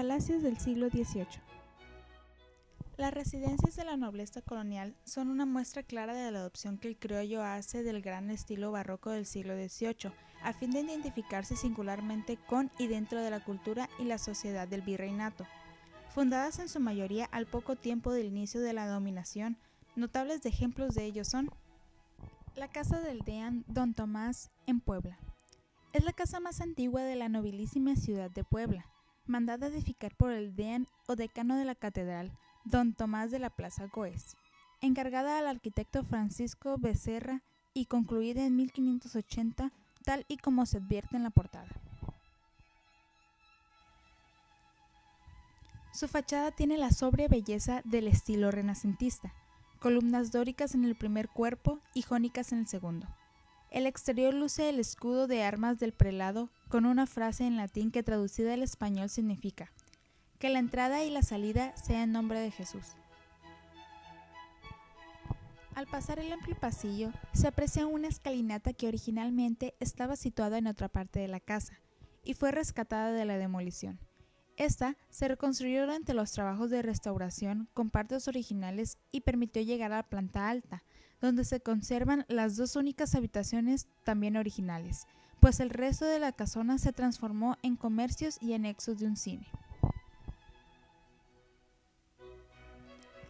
Palacios del siglo XVIII. Las residencias de la nobleza colonial son una muestra clara de la adopción que el criollo hace del gran estilo barroco del siglo XVIII, a fin de identificarse singularmente con y dentro de la cultura y la sociedad del virreinato. Fundadas en su mayoría al poco tiempo del inicio de la dominación, notables ejemplos de ello son la casa del deán Don Tomás en Puebla. Es la casa más antigua de la nobilísima ciudad de Puebla, mandada edificar por el deán o decano de la catedral, Don Tomás de la Plaza Goes, encargada al arquitecto Francisco Becerra y concluida en 1580, tal y como se advierte en la portada. Su fachada tiene la sobria belleza del estilo renacentista, columnas dóricas en el primer cuerpo y jónicas en el segundo. El exterior luce el escudo de armas del prelado con una frase en latín que traducida al español significa: que la entrada y la salida sea en nombre de Jesús. Al pasar el amplio pasillo, se aprecia una escalinata que originalmente estaba situada en otra parte de la casa y fue rescatada de la demolición. Esta se reconstruyó durante los trabajos de restauración con partes originales y permitió llegar a la planta alta, donde se conservan las dos únicas habitaciones también originales, pues el resto de la casona se transformó en comercios y anexos de un cine.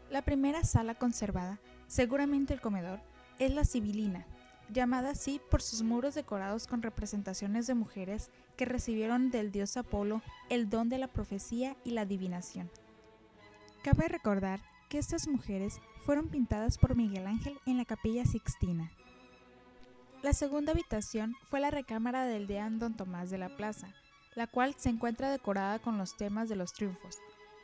La primera sala conservada, seguramente el comedor, es la Sibilina, llamada así por sus muros decorados con representaciones de mujeres que recibieron del dios Apolo el don de la profecía y la adivinación. Cabe recordar que estas mujeres fueron pintadas por Miguel Ángel en la Capilla Sixtina. La segunda habitación fue la recámara del deán Don Tomás de la Plaza, la cual se encuentra decorada con los temas de los triunfos.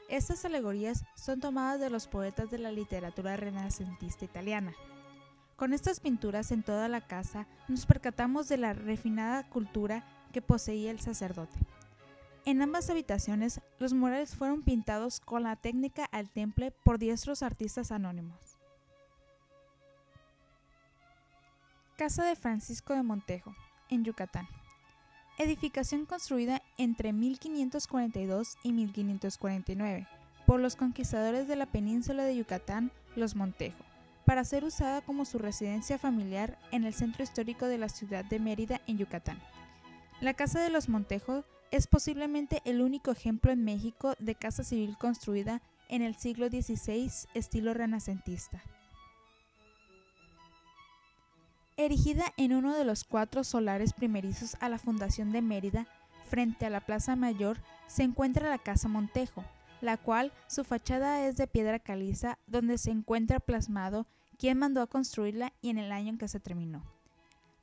Estas alegorías son tomadas de los poetas de la literatura renacentista italiana. Con estas pinturas en toda la casa nos percatamos de la refinada cultura que poseía el sacerdote. En ambas habitaciones, los murales fueron pintados con la técnica al temple por diestros artistas anónimos. Casa de Francisco de Montejo, en Yucatán. Edificación construida entre 1542 y 1549 por los conquistadores de la península de Yucatán, los Montejo, para ser usada como su residencia familiar en el centro histórico de la ciudad de Mérida, en Yucatán. La Casa de los Montejo es posiblemente el único ejemplo en México de casa civil construida en el siglo XVI estilo renacentista. Erigida en uno de los 4 solares primerizos a la fundación de Mérida, frente a la Plaza Mayor, se encuentra la Casa Montejo, la cual su fachada es de piedra caliza, donde se encuentra plasmado quién mandó a construirla y en el año en que se terminó.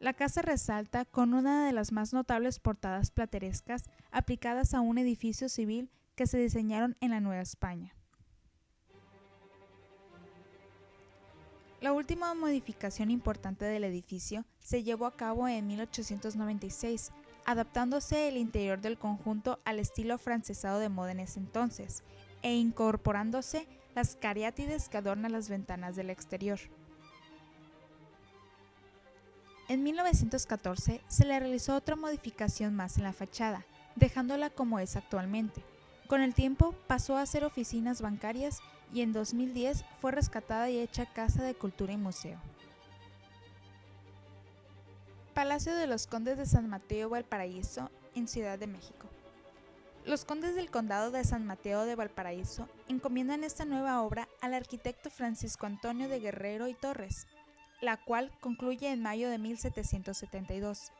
La casa resalta con una de las más notables portadas platerescas aplicadas a un edificio civil que se diseñaron en la Nueva España. La última modificación importante del edificio se llevó a cabo en 1896, adaptándose el interior del conjunto al estilo afrancesado de moda en ese entonces, e incorporándose las cariátides que adornan las ventanas del exterior. En 1914 se le realizó otra modificación más en la fachada, dejándola como es actualmente. Con el tiempo pasó a ser oficinas bancarias y en 2010 fue rescatada y hecha Casa de Cultura y Museo. Palacio de los Condes de San Mateo Valparaíso, en Ciudad de México. Los condes del condado de San Mateo de Valparaíso encomiendan esta nueva obra al arquitecto Francisco Antonio de Guerrero y Torres, la cual concluye en mayo de 1772.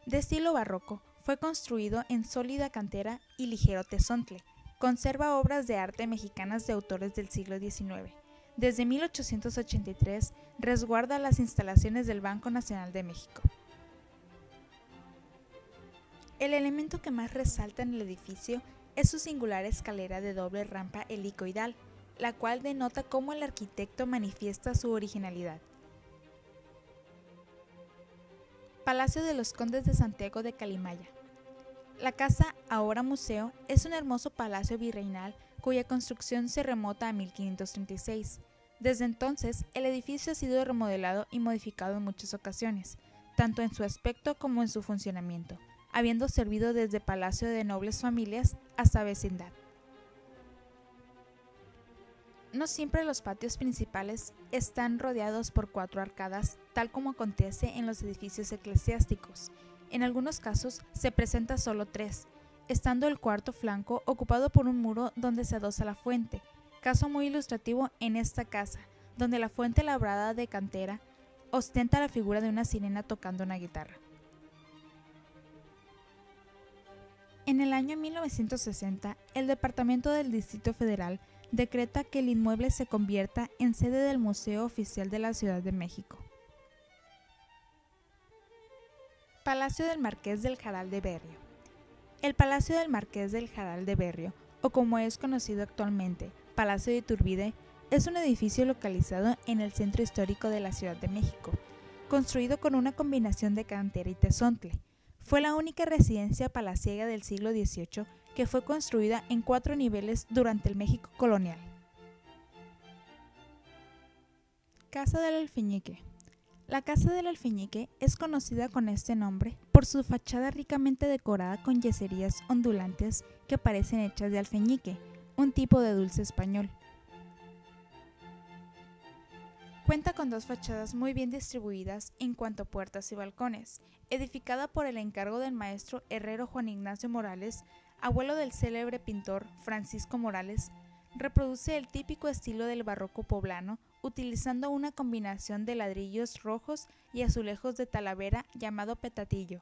De estilo barroco, fue construido en sólida cantera y ligero tezontle. Conserva obras de arte mexicanas de autores del siglo XIX. Desde 1883 resguarda las instalaciones del Banco Nacional de México. El elemento que más resalta en el edificio es su singular escalera de doble rampa helicoidal, la cual denota cómo el arquitecto manifiesta su originalidad. Palacio de los Condes de Santiago de Calimaya. La casa, ahora museo, es un hermoso palacio virreinal cuya construcción se remota a 1536. Desde entonces, el edificio ha sido remodelado y modificado en muchas ocasiones, tanto en su aspecto como en su funcionamiento, habiendo servido desde palacio de nobles familias hasta vecindad. No siempre los patios principales están rodeados por 4 arcadas, tal como acontece en los edificios eclesiásticos. En algunos casos se presenta solo 3, estando el cuarto flanco ocupado por un muro donde se adosa la fuente, caso muy ilustrativo en esta casa, donde la fuente labrada de cantera ostenta la figura de una sirena tocando una guitarra. En el año 1960, el Departamento del Distrito Federal decreta que el inmueble se convierta en sede del Museo Oficial de la Ciudad de México. Palacio del Marqués del Jaral de Berrio. El Palacio del Marqués del Jaral de Berrio, o como es conocido actualmente, Palacio de Iturbide, es un edificio localizado en el centro histórico de la Ciudad de México, construido con una combinación de cantera y tezontle. Fue la única residencia palaciega del siglo XVIII que fue construida en 4 niveles durante el México colonial. Casa del Alfeñique. La Casa del Alfeñique es conocida con este nombre por su fachada ricamente decorada con yeserías ondulantes que parecen hechas de alfeñique, un tipo de dulce español. Cuenta con 2 fachadas muy bien distribuidas en cuanto a puertas y balcones, edificada por el encargo del maestro herrero Juan Ignacio Morales, abuelo del célebre pintor Francisco Morales. Reproduce el típico estilo del barroco poblano, utilizando una combinación de ladrillos rojos y azulejos de Talavera llamado petatillo.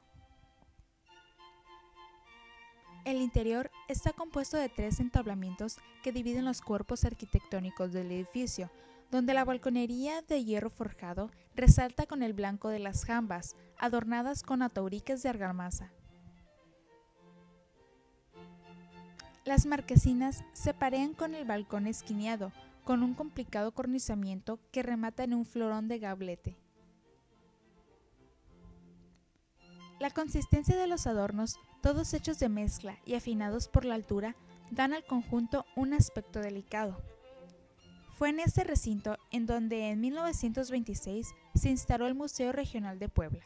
El interior está compuesto de 3 entablamientos que dividen los cuerpos arquitectónicos del edificio, donde la balconería de hierro forjado resalta con el blanco de las jambas, adornadas con atauriques de argamasa. Las marquesinas se parean con el balcón esquineado, con un complicado cornizamiento que remata en un florón de gablete. La consistencia de los adornos, todos hechos de mezcla y afinados por la altura, dan al conjunto un aspecto delicado. Fue en este recinto en donde en 1926 se instaló el Museo Regional de Puebla.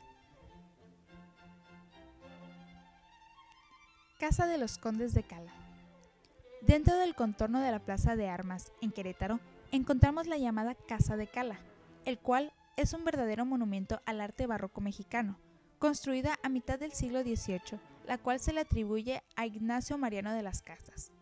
Casa de los Condes de Cala. Dentro del contorno de la Plaza de Armas, en Querétaro, encontramos la llamada Casa de Cala, el cual es un verdadero monumento al arte barroco mexicano, construida a mitad del siglo XVIII, la cual se le atribuye a Ignacio Mariano de las Casas.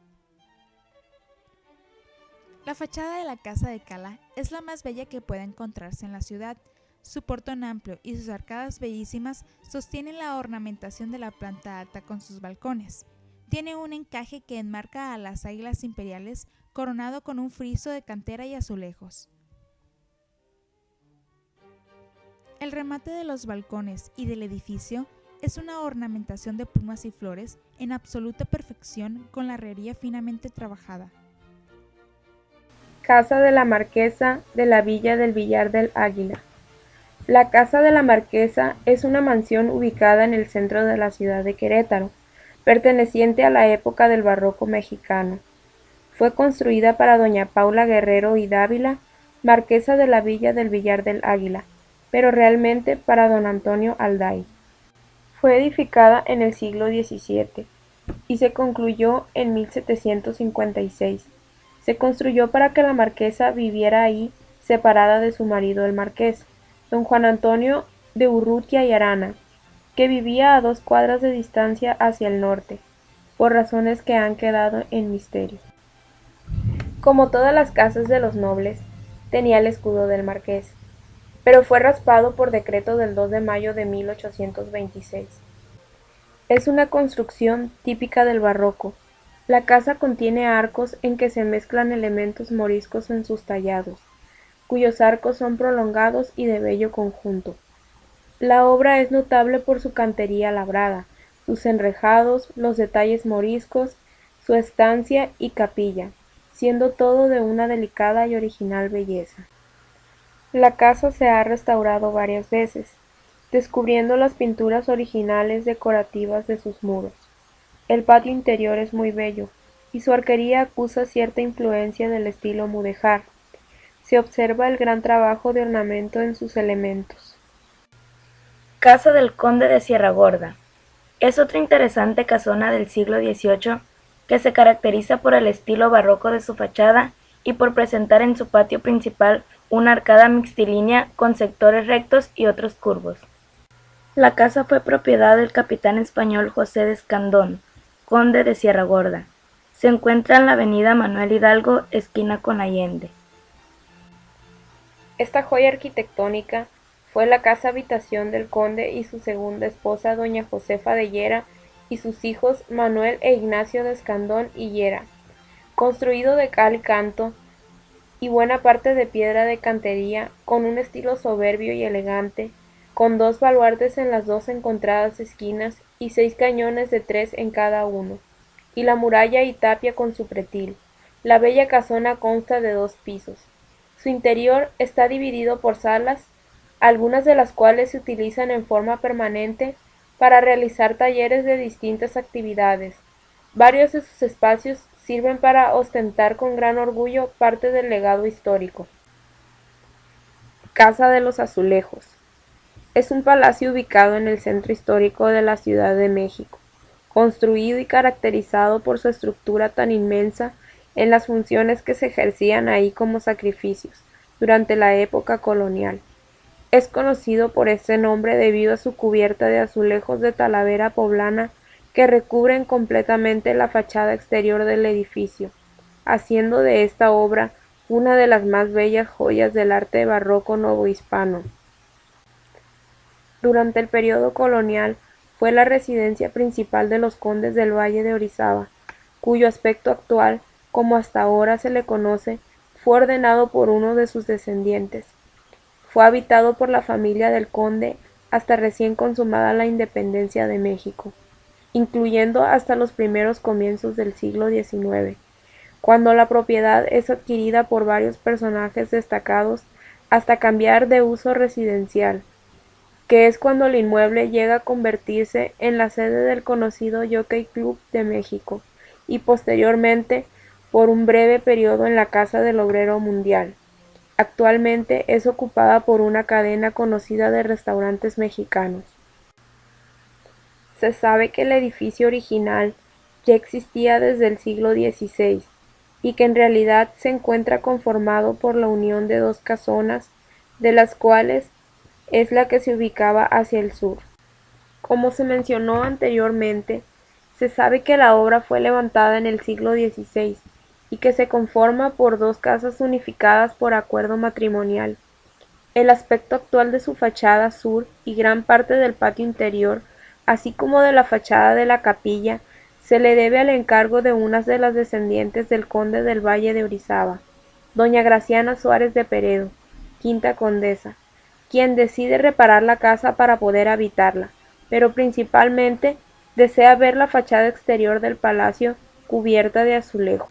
La fachada de la Casa de Cala es la más bella que puede encontrarse en la ciudad. Su portón amplio y sus arcadas bellísimas sostienen la ornamentación de la planta alta con sus balcones. Tiene un encaje que enmarca a las águilas imperiales coronado con un friso de cantera y azulejos. El remate de los balcones y del edificio es una ornamentación de plumas y flores en absoluta perfección con la herrería finamente trabajada. Casa de la Marquesa de la Villa del Villar del Águila. La Casa de la Marquesa es una mansión ubicada en el centro de la ciudad de Querétaro, perteneciente a la época del barroco mexicano. Fue construida para doña Paula Guerrero y Dávila, marquesa de la Villa del Villar del Águila, pero realmente para don Antonio Alday. Fue edificada en el siglo XVII y se concluyó en 1756. Se construyó para que la marquesa viviera ahí separada de su marido el marqués, don Juan Antonio de Urrutia y Arana, que vivía a 2 cuadras de distancia hacia el norte, por razones que han quedado en misterio. Como todas las casas de los nobles, tenía el escudo del marqués, pero fue raspado por decreto del 2 de mayo de 1826. Es una construcción típica del barroco. La casa contiene arcos en que se mezclan elementos moriscos en sus tallados, cuyos arcos son prolongados y de bello conjunto. La obra es notable por su cantería labrada, sus enrejados, los detalles moriscos, su estancia y capilla, siendo todo de una delicada y original belleza. La casa se ha restaurado varias veces, descubriendo las pinturas originales decorativas de sus muros. El patio interior es muy bello, y su arquería acusa cierta influencia del estilo mudéjar. Se observa el gran trabajo de ornamento en sus elementos. Casa del Conde de Sierra Gorda. Es otra interesante casona del siglo XVIII que se caracteriza por el estilo barroco de su fachada y por presentar en su patio principal una arcada mixtilínea con sectores rectos y otros curvos. La casa fue propiedad del capitán español José de Escandón, conde de Sierra Gorda. Se encuentra en la avenida Manuel Hidalgo, esquina con Allende. Esta joya arquitectónica fue la casa habitación del conde y su segunda esposa doña Josefa de Llera y sus hijos Manuel e Ignacio de Escandón y Llera, construido de cal y canto y buena parte de piedra de cantería, con un estilo soberbio y elegante, con 2 baluartes en las 2 encontradas esquinas y 6 cañones de 3 en cada uno, y la muralla y tapia con su pretil. La bella casona consta de 2 pisos. Su interior está dividido por salas, algunas de las cuales se utilizan en forma permanente para realizar talleres de distintas actividades. Varios de sus espacios sirven para ostentar con gran orgullo parte del legado histórico. Casa de los Azulejos. Es un palacio ubicado en el centro histórico de la Ciudad de México, construido y caracterizado por su estructura tan inmensa en las funciones que se ejercían ahí como sacrificios durante la época colonial. Es conocido por este nombre debido a su cubierta de azulejos de talavera poblana que recubren completamente la fachada exterior del edificio, haciendo de esta obra una de las más bellas joyas del arte barroco novohispano. Durante el periodo colonial fue la residencia principal de los condes del Valle de Orizaba, cuyo aspecto actual, como hasta ahora se le conoce, fue ordenado por uno de sus descendientes. Fue habitado por la familia del conde hasta recién consumada la independencia de México, incluyendo hasta los primeros comienzos del siglo XIX, cuando la propiedad es adquirida por varios personajes destacados hasta cambiar de uso residencial, que es cuando el inmueble llega a convertirse en la sede del conocido Jockey Club de México y posteriormente por un breve periodo en la Casa del Obrero Mundial. Actualmente es ocupada por una cadena conocida de restaurantes mexicanos. Se sabe que el edificio original ya existía desde el siglo XVI y que en realidad se encuentra conformado por la unión de 2 casonas, de las cuales es la que se ubicaba hacia el sur. Como se mencionó anteriormente, se sabe que la obra fue levantada en el siglo XVI y que se conforma por 2 casas unificadas por acuerdo matrimonial. El aspecto actual de su fachada sur y gran parte del patio interior, así como de la fachada de la capilla, se le debe al encargo de una de las descendientes del conde del Valle de Orizaba, doña Graciana Suárez de Peredo, quinta condesa, quien decide reparar la casa para poder habitarla, pero principalmente desea ver la fachada exterior del palacio cubierta de azulejo.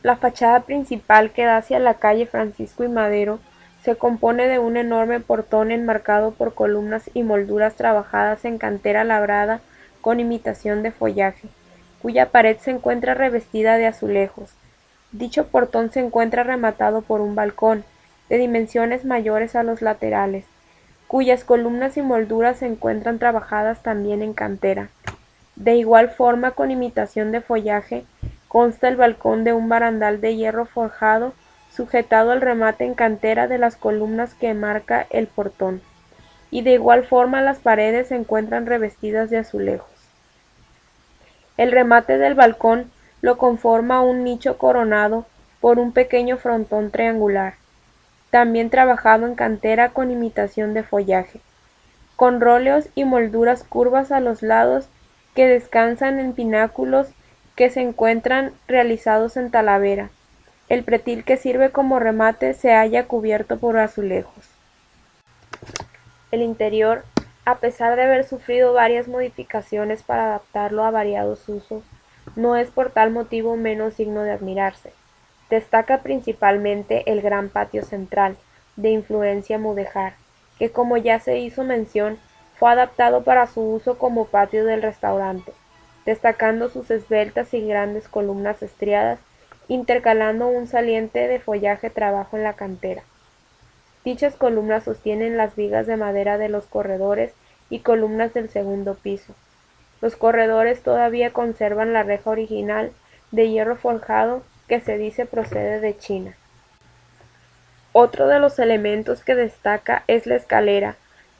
La fachada principal, que da hacia la calle Francisco y Madero, se compone de un enorme portón enmarcado por columnas y molduras trabajadas en cantera labrada con imitación de follaje, cuya pared se encuentra revestida de azulejos. Dicho portón se encuentra rematado por un balcón, de dimensiones mayores a los laterales, cuyas columnas y molduras se encuentran trabajadas también en cantera. De igual forma, con imitación de follaje, consta el balcón de un barandal de hierro forjado sujetado al remate en cantera de las columnas que marca el portón, y de igual forma las paredes se encuentran revestidas de azulejos. El remate del balcón lo conforma un nicho coronado por un pequeño frontón triangular, también trabajado en cantera con imitación de follaje, con róleos y molduras curvas a los lados que descansan en pináculos que se encuentran realizados en talavera. El pretil que sirve como remate se halla cubierto por azulejos. El interior, a pesar de haber sufrido varias modificaciones para adaptarlo a variados usos, no es por tal motivo menos digno de admirarse. Destaca principalmente el gran patio central, de influencia mudéjar, que como ya se hizo mención, fue adaptado para su uso como patio del restaurante, destacando sus esbeltas y grandes columnas estriadas, intercalando un saliente de follaje trabajo en la cantera. Dichas columnas sostienen las vigas de madera de los corredores y columnas del segundo piso, Los corredores todavía conservan la reja original de hierro forjado que se dice procede de China. Otro de los elementos que destaca es la escalera,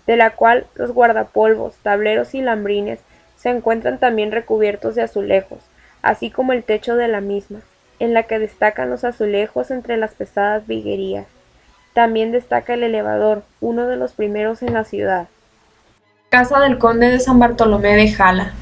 de la cual los guardapolvos, tableros y lambrines se encuentran también recubiertos de azulejos, así como el techo de la misma, en la que destacan los azulejos entre las pesadas viguerías. También destaca el elevador, uno de los primeros en la ciudad. Casa del Conde de San Bartolomé de Jala.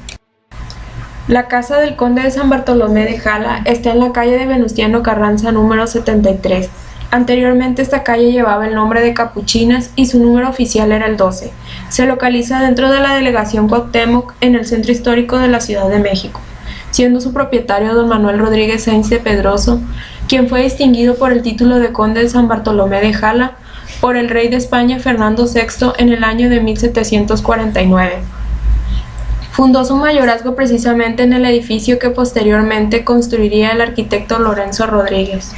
La casa del Conde de San Bartolomé de Jala está en la calle de Venustiano Carranza número 73. Anteriormente esta calle llevaba el nombre de Capuchinas y su número oficial era el 12. Se localiza dentro de la delegación Cuauhtémoc en el centro histórico de la Ciudad de México, siendo su propietario don Manuel Rodríguez Sainz de Pedroso, quien fue distinguido por el título de Conde de San Bartolomé de Jala por el rey de España Fernando VI en el año de 1749. Fundó su mayorazgo precisamente en el edificio que posteriormente construiría el arquitecto Lorenzo Rodríguez.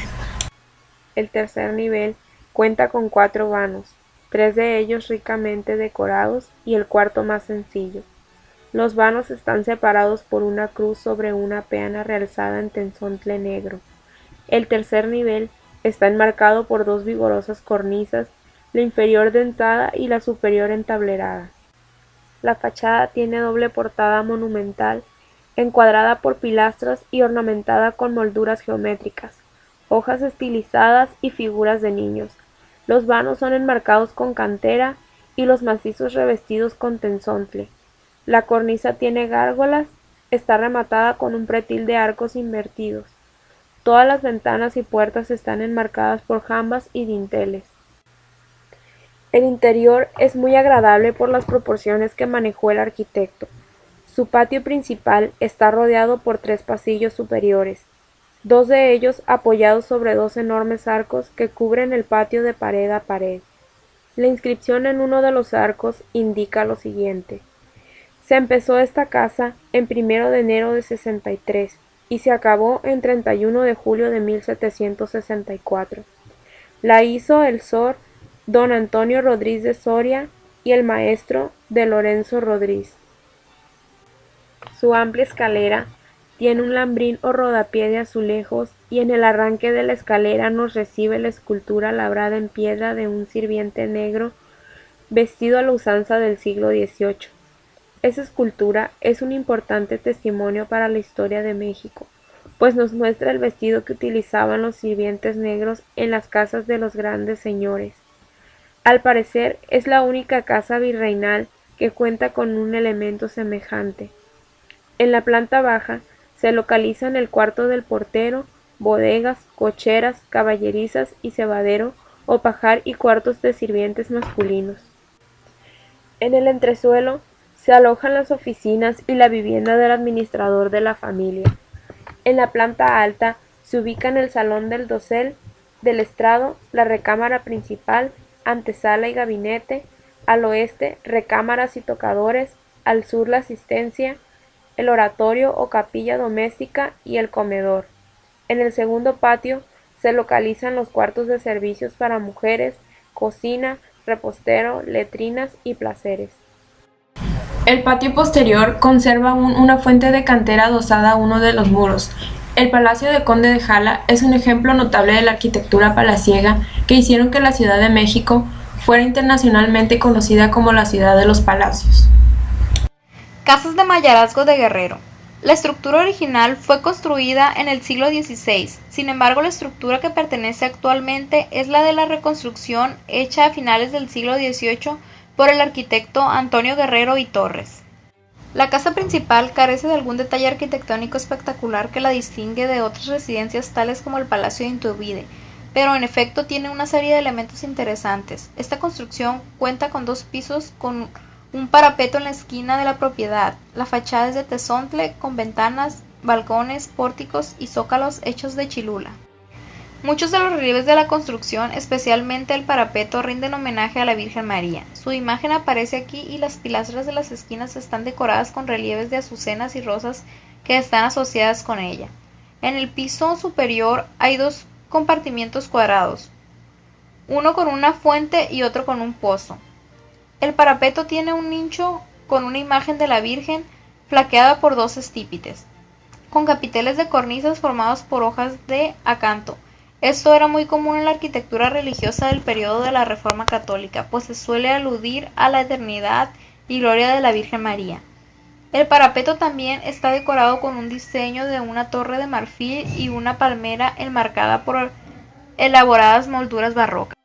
El tercer nivel cuenta con 4 vanos, 3 de ellos ricamente decorados y el cuarto más sencillo. Los vanos están separados por una cruz sobre una peana realzada en tenzontle negro. El tercer nivel está enmarcado por 2 vigorosas cornisas, la inferior dentada y la superior entablerada. La fachada tiene doble portada monumental, encuadrada por pilastras y ornamentada con molduras geométricas, hojas estilizadas y figuras de niños. Los vanos son enmarcados con cantera y los macizos revestidos con tenzontle. La cornisa tiene gárgolas, está rematada con un pretil de arcos invertidos. Todas las ventanas y puertas están enmarcadas por jambas y dinteles. El interior es muy agradable por las proporciones que manejó el arquitecto. Su patio principal está rodeado por 3 pasillos superiores, 2 de ellos apoyados sobre 2 enormes arcos que cubren el patio de pared a pared. La inscripción en uno de los arcos indica lo siguiente: se empezó esta casa en 1 de enero de 63 y se acabó en 31 de julio de 1764. La hizo el Sor don Antonio Rodríguez de Soria y el maestro de Lorenzo Rodríguez. Su amplia escalera tiene un lambrín o rodapié de azulejos y en el arranque de la escalera nos recibe la escultura labrada en piedra de un sirviente negro vestido a la usanza del siglo XVIII. Esa escultura es un importante testimonio para la historia de México, pues nos muestra el vestido que utilizaban los sirvientes negros en las casas de los grandes señores. Al parecer es la única casa virreinal que cuenta con un elemento semejante. En la planta baja se localizan el cuarto del portero, bodegas, cocheras, caballerizas y cebadero o pajar y cuartos de sirvientes masculinos. En el entresuelo se alojan las oficinas y la vivienda del administrador de la familia. En la planta alta se ubican el salón del dosel, del estrado, la recámara principal, antesala y gabinete, al oeste recámaras y tocadores, al sur la asistencia, el oratorio o capilla doméstica y el comedor. En el segundo patio se localizan los cuartos de servicios para mujeres, cocina, repostero, letrinas y placeres. El patio posterior conserva aún una fuente de cantera adosada a uno de los muros. El Palacio de Conde de Jala es un ejemplo notable de la arquitectura palaciega que hicieron que la Ciudad de México fuera internacionalmente conocida como la ciudad de los palacios. Casas de mayorazgo de Guerrero. La estructura original fue construida en el siglo XVI, sin embargo la estructura que pertenece actualmente es la de la reconstrucción hecha a finales del siglo XVIII por el arquitecto Antonio Guerrero y Torres. La casa principal carece de algún detalle arquitectónico espectacular que la distingue de otras residencias tales como el Palacio de Iturbide, pero en efecto tiene una serie de elementos interesantes. Esta construcción cuenta con 2 pisos con un parapeto en la esquina de la propiedad. La fachada es de tezontle con ventanas, balcones, pórticos y zócalos hechos de chilula. Muchos de los relieves de la construcción, especialmente el parapeto, rinden homenaje a la Virgen María. Su imagen aparece aquí y las pilastras de las esquinas están decoradas con relieves de azucenas y rosas que están asociadas con ella. En el piso superior hay 2 compartimientos cuadrados, uno con una fuente y otro con un pozo. El parapeto tiene un nicho con una imagen de la Virgen flanqueada por 2 estípites, con capiteles de cornisas formados por hojas de acanto. Esto era muy común en la arquitectura religiosa del periodo de la Reforma Católica, pues se suele aludir a la eternidad y gloria de la Virgen María. El parapeto también está decorado con un diseño de una torre de marfil y una palmera enmarcada por elaboradas molduras barrocas.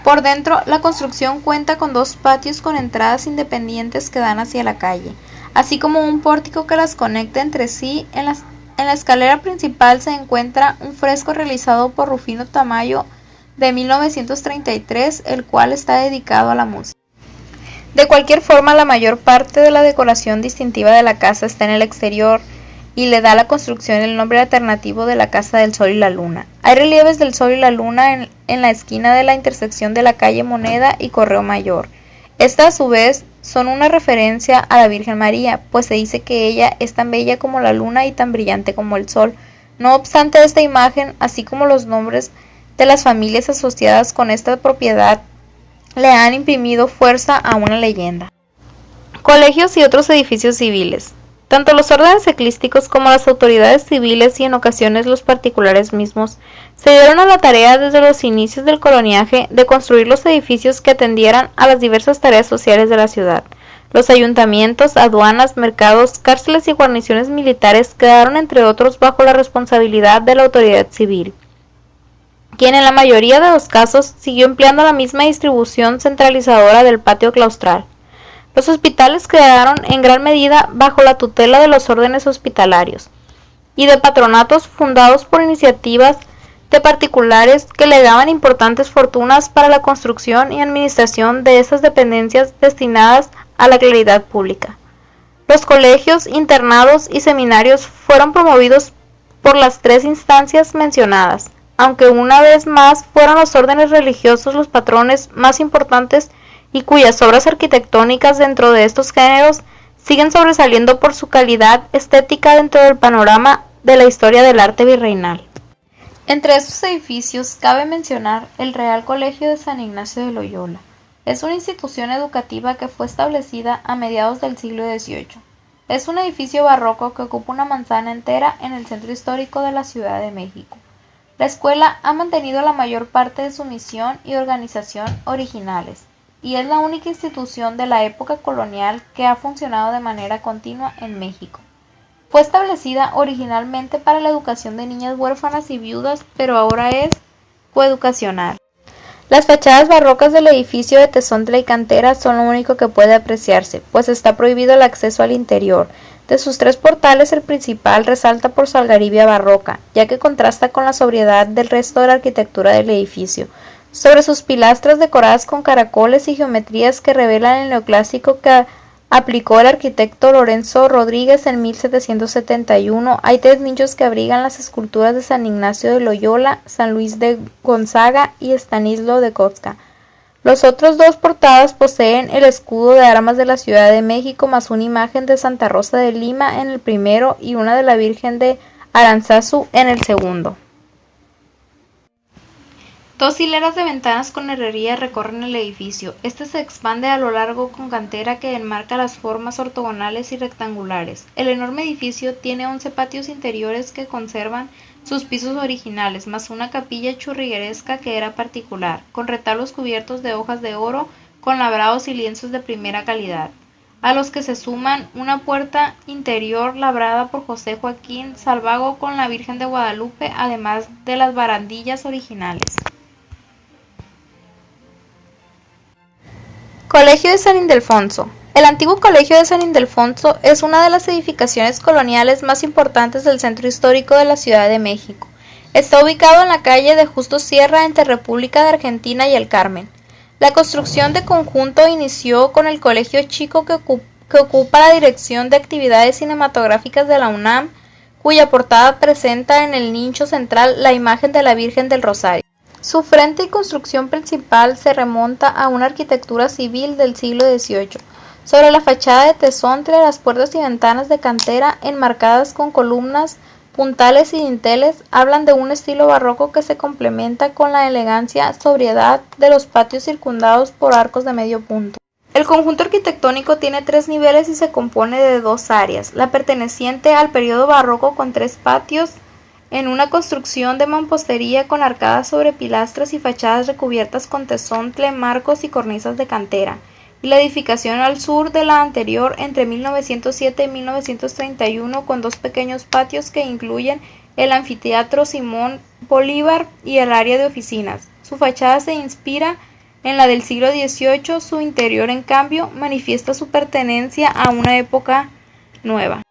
Por dentro, la construcción cuenta con 2 patios con entradas independientes que dan hacia la calle, así como un pórtico que las conecta entre sí. En la escalera principal se encuentra un fresco realizado por Rufino Tamayo de 1933, el cual está dedicado a la música. De cualquier forma, la mayor parte de la decoración distintiva de la casa está en el exterior y le da a la construcción el nombre alternativo de la Casa del Sol y la Luna. Hay relieves del Sol y la Luna en la esquina de la intersección de la calle Moneda y Correo Mayor. Estas, a su vez, son una referencia a la Virgen María, pues se dice que ella es tan bella como la luna y tan brillante como el sol. No obstante, esta imagen, así como los nombres de las familias asociadas con esta propiedad, le han imprimido fuerza a una leyenda. Colegios y otros edificios civiles. Tanto los órdenes eclesiásticos como las autoridades civiles y en ocasiones los particulares mismos se dieron a la tarea desde los inicios del coloniaje de construir los edificios que atendieran a las diversas tareas sociales de la ciudad. Los ayuntamientos, aduanas, mercados, cárceles y guarniciones militares quedaron entre otros bajo la responsabilidad de la autoridad civil, quien en la mayoría de los casos siguió empleando la misma distribución centralizadora del patio claustral. Los hospitales quedaron en gran medida bajo la tutela de los órdenes hospitalarios y de patronatos fundados por iniciativas de particulares que legaban importantes fortunas para la construcción y administración de esas dependencias destinadas a la caridad pública. Los colegios, internados y seminarios fueron promovidos por las 3 instancias mencionadas, aunque una vez más fueron los órdenes religiosos los patrones más importantes y cuyas obras arquitectónicas dentro de estos géneros siguen sobresaliendo por su calidad estética dentro del panorama de la historia del arte virreinal. Entre estos edificios cabe mencionar el Real Colegio de San Ignacio de Loyola. Es una institución educativa que fue establecida a mediados del siglo XVIII. Es un edificio barroco que ocupa una manzana entera en el centro histórico de la Ciudad de México. La escuela ha mantenido la mayor parte de su misión y organización originales, y es la única institución de la época colonial que ha funcionado de manera continua en México. Fue establecida originalmente para la educación de niñas huérfanas y viudas, pero ahora es coeducacional. Las fachadas barrocas del edificio de tezontle y cantera son lo único que puede apreciarse, pues está prohibido el acceso al interior. De sus 3 portales, el principal resalta por su algarabía barroca, ya que contrasta con la sobriedad del resto de la arquitectura del edificio. Sobre sus pilastras decoradas con caracoles y geometrías que revelan el neoclásico que aplicó el arquitecto Lorenzo Rodríguez en 1771, hay 3 nichos que abrigan las esculturas de San Ignacio de Loyola, San Luis de Gonzaga y Estanislao de Kostka. Los otros 2 portadas poseen el escudo de armas de la Ciudad de México más una imagen de Santa Rosa de Lima en el primero y una de la Virgen de Aránzazu en el segundo. 2 hileras de ventanas con herrería recorren el edificio. Este se expande a lo largo con cantera que enmarca las formas ortogonales y rectangulares. El enorme edificio tiene 11 patios interiores que conservan sus pisos originales, más una capilla churrigueresca que era particular, con retablos cubiertos de hojas de oro, con labrados y lienzos de primera calidad, a los que se suman una puerta interior labrada por José Joaquín Salvago con la Virgen de Guadalupe, además de las barandillas originales. Colegio de San Ildefonso. El antiguo Colegio de San Ildefonso es una de las edificaciones coloniales más importantes del centro histórico de la Ciudad de México. Está ubicado en la calle de Justo Sierra entre República de Argentina y El Carmen. La construcción de conjunto inició con el Colegio Chico que ocupa la dirección de actividades cinematográficas de la UNAM, cuya portada presenta en el nicho central la imagen de la Virgen del Rosario. Su frente y construcción principal se remonta a una arquitectura civil del siglo XVIII. Sobre la fachada de tezontle, las puertas y ventanas de cantera, enmarcadas con columnas, puntales y dinteles, hablan de un estilo barroco que se complementa con la elegancia, sobriedad de los patios circundados por arcos de medio punto. El conjunto arquitectónico tiene 3 niveles y se compone de 2 áreas, la perteneciente al periodo barroco con 3 patios, en una construcción de mampostería con arcadas sobre pilastras y fachadas recubiertas con tesontle, marcos y cornisas de cantera, y la edificación al sur de la anterior entre 1907 y 1931 con 2 pequeños patios que incluyen el anfiteatro Simón Bolívar y el área de oficinas. Su fachada se inspira en la del siglo XVIII, su interior en cambio manifiesta su pertenencia a una época nueva.